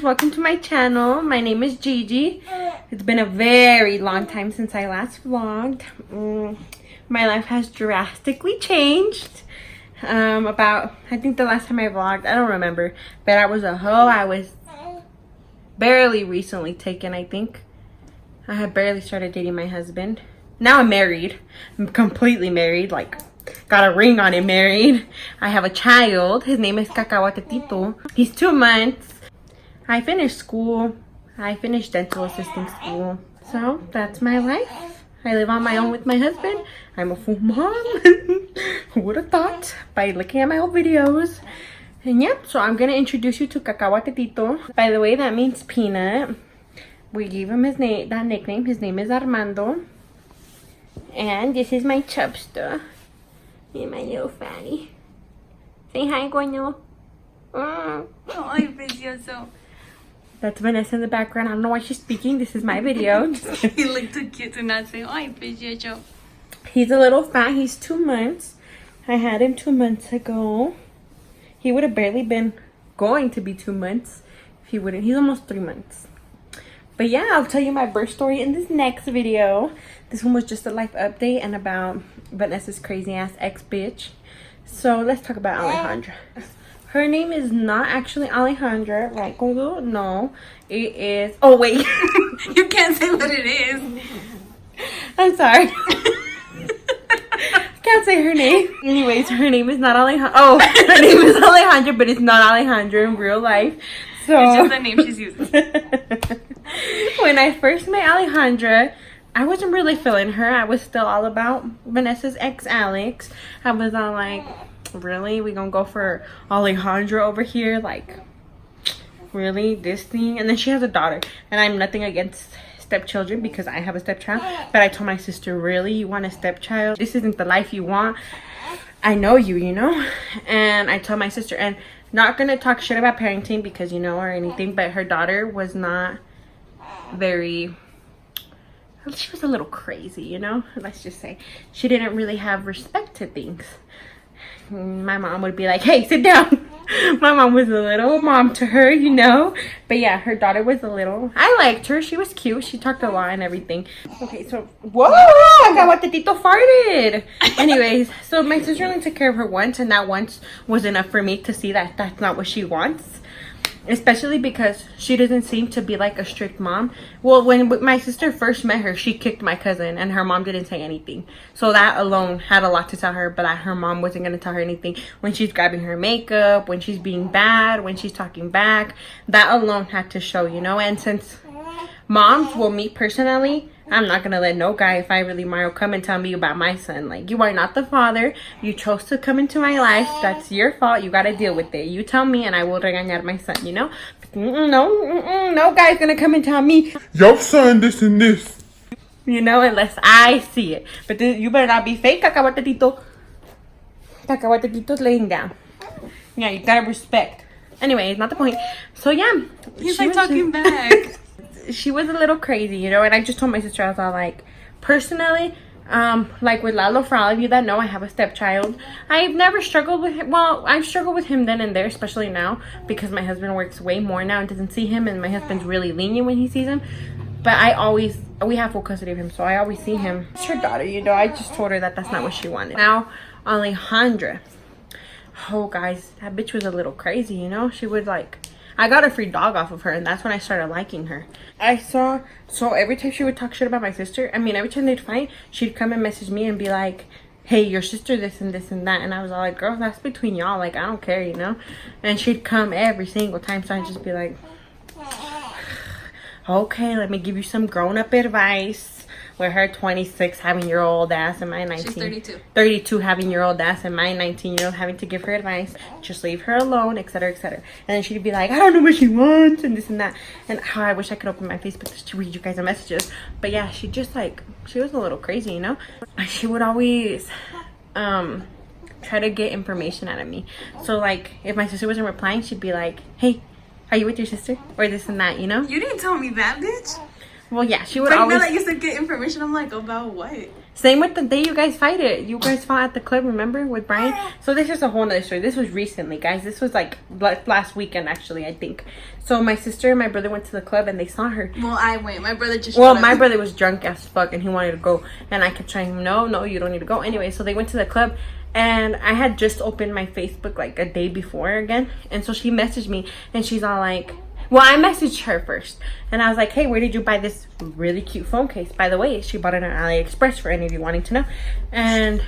welcome to my channel. My name is Gigi. It's been a very long time since I last vlogged. My life has drastically changed. I think the last time I vlogged, I don't remember, but I was a hoe. I was barely recently taken, I think. I had barely started dating my husband. Now I'm married. I'm completely married, like got a ring on it, married. I have a child. His name is Cacahuatetito. He's 2 months. I finished school. I finished dental assisting school. So that's my life. I live on my own with my husband. I'm a full mom. Who would have thought by looking at my old videos? And yeah, so I'm gonna introduce you to Cacahuatetito. By the way, that means peanut. We gave him his name, that nickname. His name is Armando. And this is my chubster. And my little fatty. Say hi, Guanyo. Ay, precioso. That's Vanessa in the background. I don't know why she's speaking. This is my video. He looked too cute to not say, ay, precioso. He's a little fat. He's 2 months. I had him 2 months ago. He would have barely been going to be 2 months if he wouldn't. He's almost 3 months. But yeah, I'll tell you my birth story in this next video. This one was just a life update and about Vanessa's crazy ass ex-bitch. So let's talk about Alejandra. Her name is not actually Alejandra, right, Congo? No, it is. Oh wait, You can't say what it is. I'm sorry. Can't say her name. Anyways, her name is not Alejandra. Oh, her name is Alejandra, but it's not Alejandra in real life. So It's just the name she's using. When I first met Alejandra, I wasn't really feeling her. I was still all about Vanessa's ex, Alex. I was all like, really? We gonna go for Alejandra over here? Like, really? This thing? And then she has a daughter. And I'm nothing against stepchildren because I have a stepchild. But I told my sister, really? You want a stepchild? This isn't the life you want. I know you, you know? And I told my sister, and not gonna talk shit about parenting because, you know, or anything, but her daughter was not very, she was a little crazy, you know, let's just say. She didn't really have respect to things. My mom would be like, hey, sit down. My mom was a little mom to her, you know. But yeah, her daughter was a little, I liked her. She was cute. She talked a lot and everything. Okay, so, whoa, Cacahuatetito farted. Anyways, so my sister only took care of her once, and that once was enough for me to see that that's not what she wants. Especially because she doesn't seem to be like a strict mom. Well, when my sister first met her, she kicked my cousin and her mom didn't say anything. So that alone had a lot to tell her, but her mom wasn't going to tell her anything. When she's grabbing her makeup, when she's being bad, when she's talking back, that alone had to show, you know. And since moms, well, me personally, I'm not gonna let no guy, if I really Mario, come and tell me about my son. Like, you are not the father. You chose to come into my life. That's your fault. You gotta deal with it. You tell me and I will regañar my son, you know? No guy's gonna come and tell me, your son this and this. you know, unless I see it. But you better not be fake, Cacahuatetito. Cacahuatetito's laying down. Yeah, you gotta respect. Anyways, not the point. So yeah. He's like talking back. She was a little crazy, you know, and I just told my sister, I was all like, personally, like with Lalo, for all of you that know, I have a stepchild. I've never struggled with him. Well, I've struggled with him then and there, especially now, because my husband works way more now and doesn't see him, and my husband's really lenient when he sees him. But we have full custody of him, so I always see him. It's her daughter, you know. I just told her that that's not what she wanted. Now, Alejandra. Oh, guys, that bitch was a little crazy, you know. She would like, I got a free dog off of her, and that's when I started liking her. So every time she would talk shit about my sister, I mean, every time they'd fight, she'd come and message me and be like, hey, your sister this and this and that. And I was all like, girl, that's between y'all. Like, I don't care, you know? And she'd come every single time, so I'd just be like, okay, let me give you some grown-up advice. With her 26 having your old ass and my 19. She's 32. 32 having your old ass and my 19-year-old having to give her advice. Just leave her alone, etc., etc. And then she'd be like, I don't know what she wants and this and that. And how I wish I could open my Facebook to read you guys' messages. But yeah, she just like, she was a little crazy, you know? She would always try to get information out of me. So like, if my sister wasn't replying, she'd be like, hey, are you with your sister? Or this and that, you know? You didn't tell me that, bitch. Well, yeah, she would Right now always. that you said get information, I'm like, about what? Same with the day you guys fight it. You guys fought at the club, remember, with Brian? So this is a whole nother story. This was recently, guys. This was like last weekend, actually, I think. So my sister and my brother went to the club and they saw her. Well, I went. My brother just Well, showed my up. brother was drunk as fuck and he wanted to go. And I kept telling him, no, you don't need to go. Anyway, so they went to the club. And I had just opened my Facebook like a day before again. And so she messaged me and she's all like... Well, I messaged her first. And I was like, hey, where did you buy this really cute phone case? By the way, she bought it on AliExpress for any of you wanting to know. And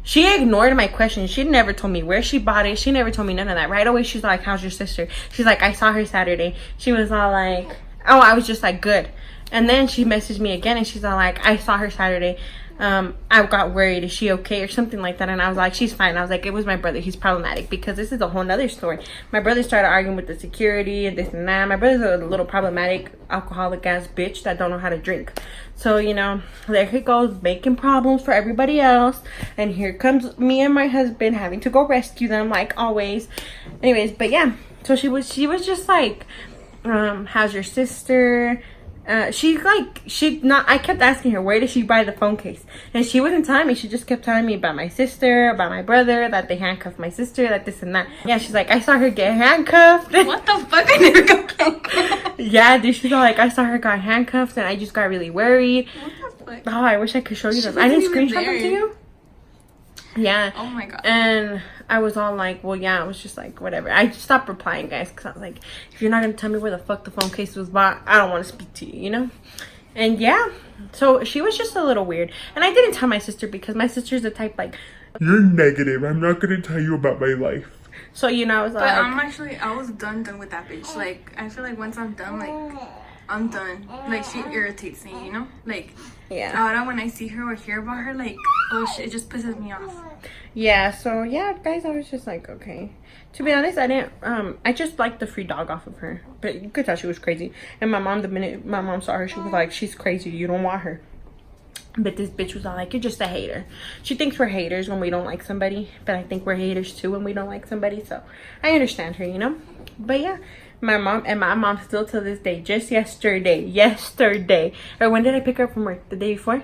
she ignored my question. She never told me where she bought it. She never told me none of that. Right away, she's like, how's your sister? She's like, I saw her Saturday. She was all like, oh, I was just like, good. And then she messaged me again and she's all like, I saw her Saturday. I got worried, is she okay or something like that? And I was like, she's fine. I was like, it was my brother, he's problematic, because this is a whole nother story. My brother started arguing with the security and this and that. My brother's a little problematic alcoholic ass bitch that don't know how to drink. So, you know, there he goes making problems for everybody else, and here comes me and my husband having to go rescue them like always. Anyways, but yeah, so she was just like, how's your sister? I kept asking her, where did she buy the phone case? And she wasn't telling me. She just kept telling me about my sister, about my brother, that they handcuffed my sister, that this and that. Yeah, she's like, I saw her get handcuffed. What the fuck? I never got handcuffed. Yeah, dude, she's all like, I saw her got handcuffed and I just got really worried. What the fuck? Oh, I wish I could show you She them. I didn't wasn't even screenshot them to there. you. Yeah. Oh my god. And I was all like, well, yeah, I was just like, whatever. I just stopped replying, guys, because I was like, if you're not going to tell me where the fuck the phone case was bought, I don't want to speak to you, you know? And yeah, so she was just a little weird. And I didn't tell my sister because my sister's the type like, You're negative. I'm not gonna tell you about my life. so, you know, I was But like, I was done with that bitch. Like, I feel like once I'm done, like, I'm done. Like, she irritates me, you know? Like, yeah. ahora when I see her or hear about her, like, oh shit, it just pisses me off. Yeah, so yeah, guys, I was just like, okay. To be honest, I didn't, I just liked the free dog off of her. But you could tell she was crazy. And my mom, the minute my mom saw her, she was like, she's crazy, you don't want her. But this bitch was all like, you're just a hater. She thinks we're haters when we don't like somebody. But I think we're haters too when we don't like somebody. So I understand her, you know? But yeah, my mom still to this day, just yesterday. Or when did I pick her up from work? The day before?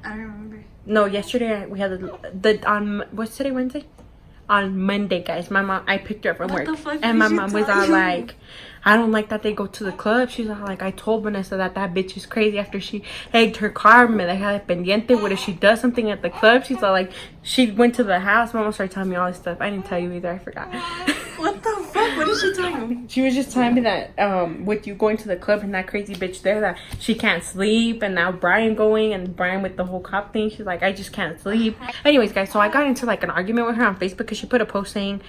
I don't remember. No, yesterday we had on what's today, Wednesday? On Monday, guys. My mom, I picked her up from What work, the fuck and my did you mom was tell all you? like, I don't like that they go to the club. She's all like, I told Vanessa that bitch is crazy after she egged her car. Me deja de pendiente. What if she does something at the club? She's all like, she went to the house. Mama started telling me all this stuff. I didn't tell you either. I forgot. What the fuck? What did she tell you? She was just telling me that with you going to the club and that crazy bitch there, that she can't sleep, and now Brian going and Brian with the whole cop thing, she's like, I just can't sleep. Anyways, guys, so I got into like an argument with her on Facebook because she put a post saying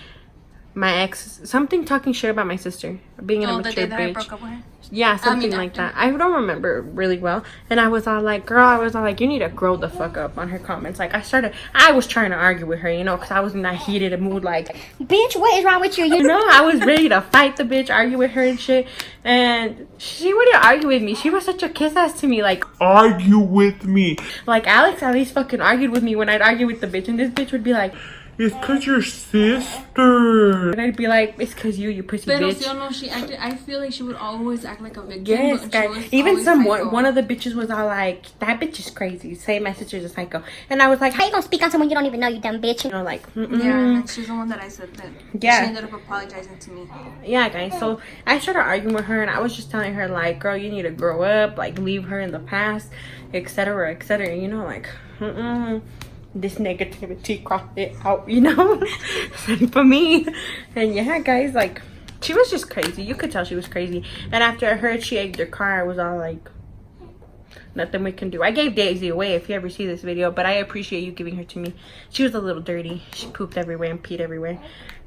my ex something talking shit about my sister being an Oh, the day immature that I bitch. broke up with her? Yeah, something like that. I don't remember really well. And I was all like, girl, I was all like, you need to grow the fuck up on her comments. Like, I was trying to argue with her, you know, because I was in that heated mood, like, Bitch, what is wrong with you? you know, I was ready to fight the bitch, argue with her and shit. And she wouldn't argue with me. She was such a kiss ass to me. Like Argue with me. Alex at least fucking argued with me when I'd argue with the bitch. And this bitch would be like, It's cause your sister. and I'd be like, it's cause you pussy Pero bitch. si o no, she acted, I feel like she would always act like a victim. Yes, but she guys. was Even always one of the bitches was all like, that bitch is crazy. Same message as a psycho. And I was like, How you gonna speak on someone you don't even know, you dumb bitch? you know, like, Yeah, and she's the one that I said that. Yeah. She ended up apologizing to me. yeah, guys. So I started arguing with her, and I was just telling her, like, girl, you need to grow up, like, leave her in the past, etc., etc. You know, like, this negativity cropped it out, you know, for me. And yeah, guys, like, she was just crazy. You could tell she was crazy. And after I heard she egged her car, I was all like, nothing we can do. I gave Daisy away if you ever see this video, but I appreciate you giving her to me. She was a little dirty. She pooped everywhere and peed everywhere.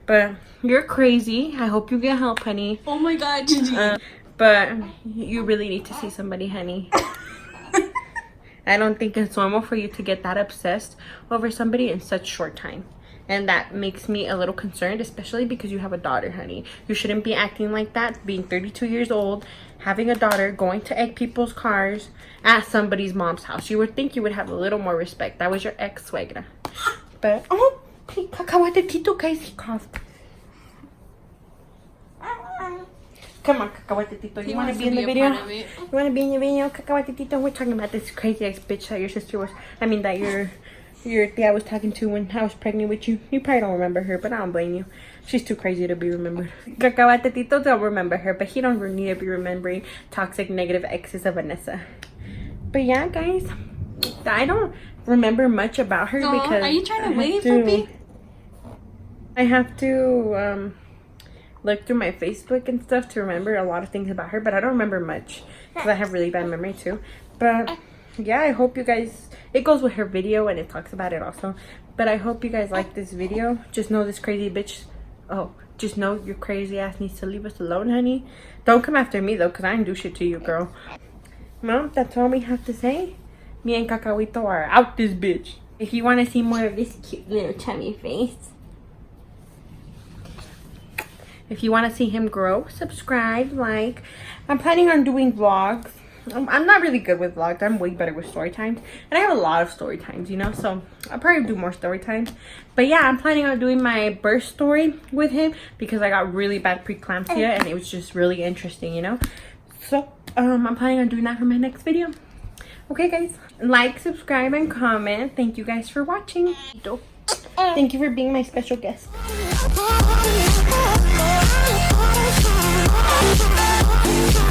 But you're crazy. I hope you get help, honey. Oh my god, Gigi. But you really need to see somebody, honey. I don't think it's normal for you to get that obsessed over somebody in such short time. And that makes me a little concerned, especially because you have a daughter, honey. You shouldn't be acting like that, being 32 years old, having a daughter, going to egg people's cars at somebody's mom's house. You would think you would have a little more respect. That was your ex-suegra. But, oh, cacahuate Tito, guys, he coughed. Come on, Cacahuatetito. You want to be in the video? You want to be in the video, Cacahuatetito? We're talking about this crazy ex bitch that your sister was. I mean, that your tia was talking to when I was pregnant with you. You probably don't remember her, but I don't blame you. She's too crazy to be remembered. Cacahuatetito don't remember her, but he don't need to be remembering toxic, negative exes of Vanessa. But yeah, guys, I don't remember much about her because. Are you trying to wave, puppy? I have to look through my Facebook and stuff to remember a lot of things about her, but I don't remember much because I have really bad memory too. But yeah, I hope you guys, it goes with her video and it talks about it also, but I hope you guys like this video. Just know this crazy bitch, just know your crazy ass needs to leave us alone, honey. Don't come after me though, because I didn't do shit to you, girl. Well, that's all we have to say. Me and Cacahuito are out this bitch. If you want to see more of this cute little chummy face, if you want to see him grow, subscribe, like. I'm planning on doing vlogs. I'm not really good with vlogs. I'm way better with story times. And I have a lot of story times, you know. So I'll probably do more story times. But yeah, I'm planning on doing my birth story with him. Because I got really bad preeclampsia. And it was just really interesting, you know. So I'm planning on doing that for my next video. Okay, guys. Like, subscribe, and comment. Thank you guys for watching. Thank you for being my special guest. Oh,